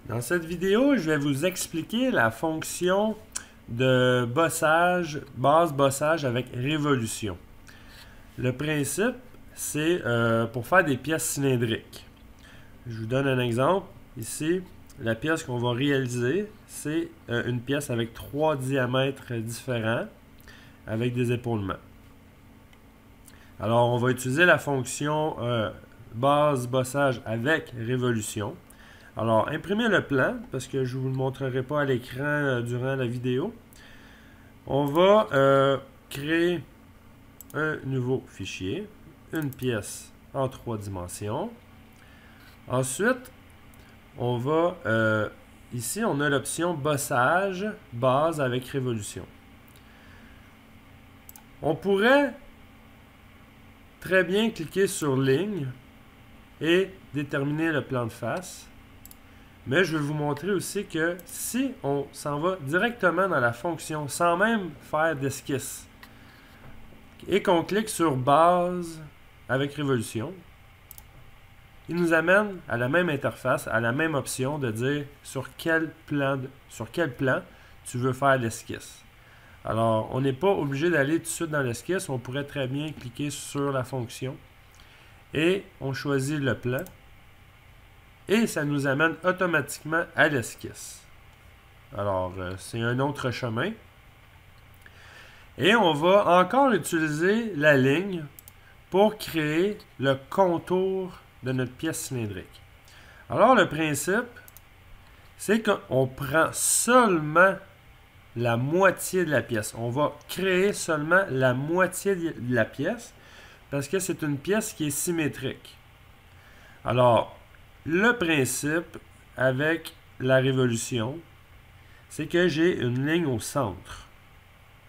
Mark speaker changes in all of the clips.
Speaker 1: Dans cette vidéo, je vais vous expliquer la fonction de bossage, base bossage avec révolution. Le principe, c'est pour faire des pièces cylindriques. Je vous donne un exemple. Ici, la pièce qu'on va réaliser, c'est une pièce avec 3 diamètres différents avec des épaulements. Alors, on va utiliser la fonction base bossage avec révolution. Alors, imprimez le plan, parce que je ne vous le montrerai pas à l'écran durant la vidéo. On va créer un nouveau fichier, une pièce en 3 dimensions. Ensuite, on va, ici, on a l'option bossage, base avec révolution. On pourrait très bien cliquer sur ligne et déterminer le plan de face. Mais je vais vous montrer aussi que si on s'en va directement dans la fonction sans même faire d'esquisse et qu'on clique sur base avec révolution, il nous amène à la même interface, à la même option de dire sur quel plan tu veux faire l'esquisse. Alors, on n'est pas obligé d'aller tout de suite dans l'esquisse, on pourrait très bien cliquer sur la fonction et on choisit le plan. Et ça nous amène automatiquement à l'esquisse. Alors, c'est un autre chemin. Et on va encore utiliser la ligne pour créer le contour de notre pièce cylindrique. Alors, le principe, c'est qu'on prend seulement la moitié de la pièce. On va créer seulement la moitié de la pièce parce que c'est une pièce qui est symétrique. Alors, le principe avec la révolution, c'est que j'ai une ligne au centre.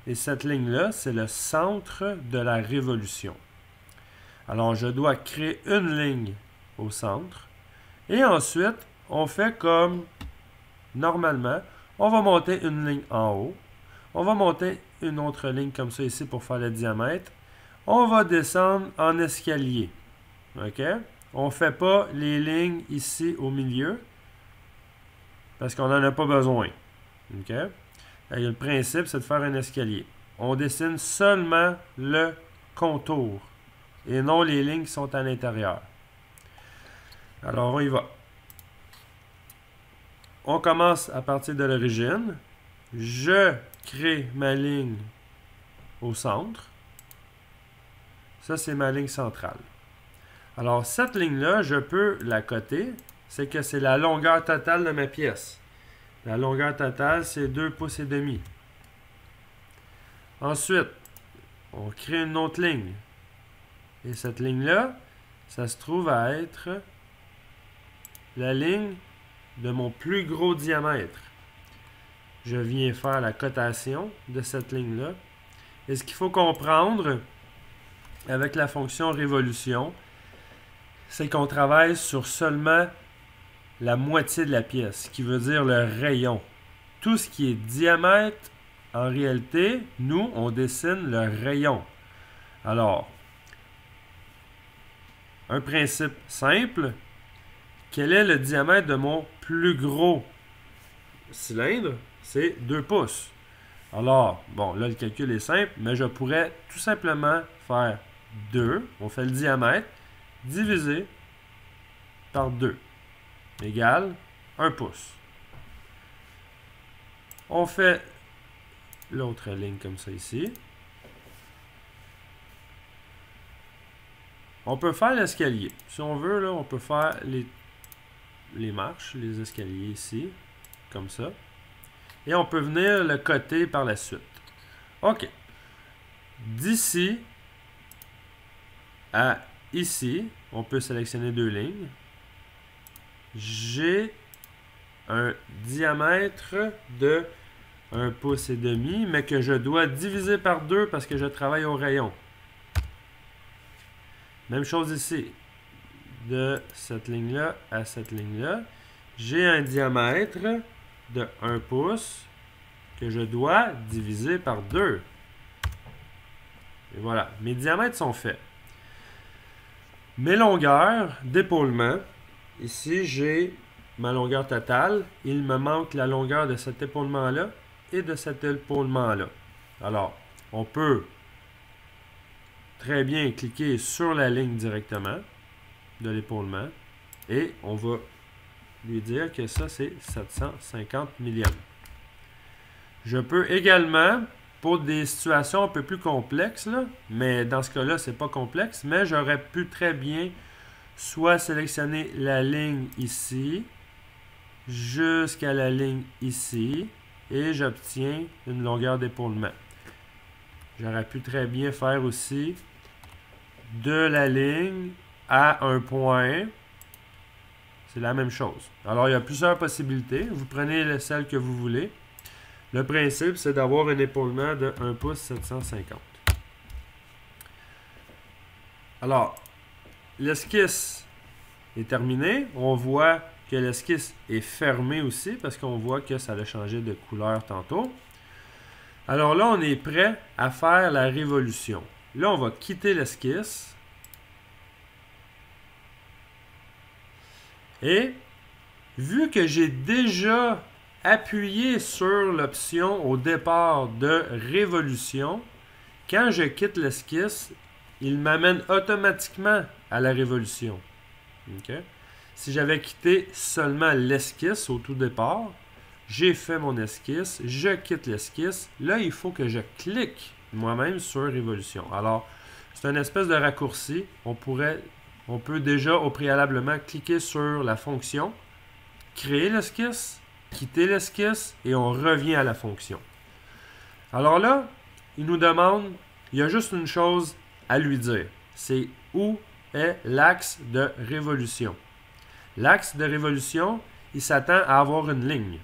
Speaker 1: Et cette ligne-là, c'est le centre de la révolution. Alors, je dois créer une ligne au centre. Et ensuite, on fait comme normalement. On va monter une ligne en haut. On va monter une autre ligne comme ça ici pour faire le diamètre. On va descendre en escalier. OK? On ne fait pas les lignes ici au milieu parce qu'on n'en a pas besoin. Okay? Le principe, c'est de faire un escalier. On dessine seulement le contour et non les lignes qui sont à l'intérieur. Alors, on y va. On commence à partir de l'origine. Je crée ma ligne au centre. Ça, c'est ma ligne centrale. Alors, cette ligne-là, je peux la coter. C'est que c'est la longueur totale de ma pièce. La longueur totale, c'est 2 pouces et demi. Ensuite, on crée une autre ligne. Et cette ligne-là, ça se trouve à être la ligne de mon plus gros diamètre. Je viens faire la cotation de cette ligne-là. Et ce qu'il faut comprendre avec la fonction révolution, c'est qu'on travaille sur seulement la moitié de la pièce, ce qui veut dire le rayon. Tout ce qui est diamètre, en réalité, nous, on dessine le rayon. Alors, un principe simple, quel est le diamètre de mon plus gros cylindre? C'est 2 pouces. Alors, bon, là, le calcul est simple, mais je pourrais tout simplement faire 2, on fait le diamètre, divisé par 2, égale 1 pouce. On fait l'autre ligne comme ça ici. On peut faire l'escalier. Si on veut, là, on peut faire les marches, les escaliers ici, comme ça. Et on peut venir le coter par la suite. OK. D'ici à ici, on peut sélectionner 2 lignes. J'ai un diamètre de 1 pouce et demi, mais que je dois diviser par 2 parce que je travaille au rayon. Même chose ici. De cette ligne-là à cette ligne-là, j'ai un diamètre de 1 pouce que je dois diviser par 2. Et voilà, mes diamètres sont faits. Mes longueurs d'épaulement, ici j'ai ma longueur totale. Il me manque la longueur de cet épaulement-là et de cet épaulement-là. Alors, on peut très bien cliquer sur la ligne directement de l'épaulement et on va lui dire que ça, c'est 750 millièmes. Je peux également, pour des situations un peu plus complexes, là, mais dans ce cas-là, c'est pas complexe, mais j'aurais pu très bien soit sélectionner la ligne ici, jusqu'à la ligne ici, et j'obtiens une longueur d'épaulement. J'aurais pu très bien faire aussi de la ligne à un point. C'est la même chose. Alors, il y a plusieurs possibilités. Vous prenez celle que vous voulez. Le principe, c'est d'avoir un épaulement de 1 pouce 750. Alors, l'esquisse est terminée. On voit que l'esquisse est fermée aussi parce qu'on voit que ça a changé de couleur tantôt. Alors là, on est prêt à faire la révolution. Là, on va quitter l'esquisse. Et vu que j'ai déjà appuyé sur l'option au départ de révolution, quand je quitte l'esquisse, il m'amène automatiquement à la révolution. Okay? Si j'avais quitté seulement l'esquisse au tout départ, j'ai fait mon esquisse, je quitte l'esquisse, là il faut que je clique moi-même sur révolution. Alors, c'est une espèce de raccourci. On peut déjà au préalablement cliquer sur la fonction, créer l'esquisse, quitter l'esquisse et on revient à la fonction. Alors là, il nous demande, il y a juste une chose à lui dire, c'est où est l'axe de révolution. L'axe de révolution, il s'attend à avoir une ligne.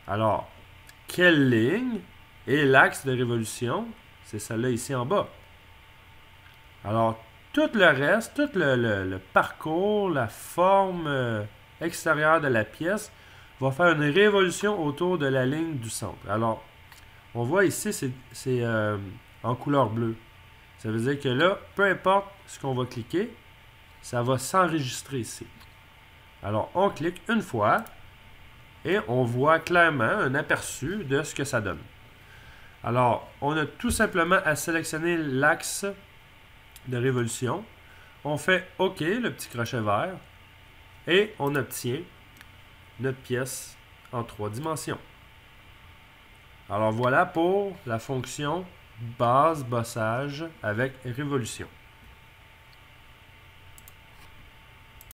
Speaker 1: Alors, quelle ligne est l'axe de révolution? C'est celle-là ici en bas. Alors, tout le reste, tout le parcours, la forme extérieure de la pièce va faire une révolution autour de la ligne du centre. Alors, on voit ici, c'est en couleur bleue. Ça veut dire que là, peu importe ce qu'on va cliquer, ça va s'enregistrer ici. Alors, on clique une fois et on voit clairement un aperçu de ce que ça donne. Alors, on a tout simplement à sélectionner l'axe de révolution. On fait OK, le petit crochet vert, et on obtient notre pièce en 3 dimensions. Alors voilà pour la fonction base bossage avec révolution.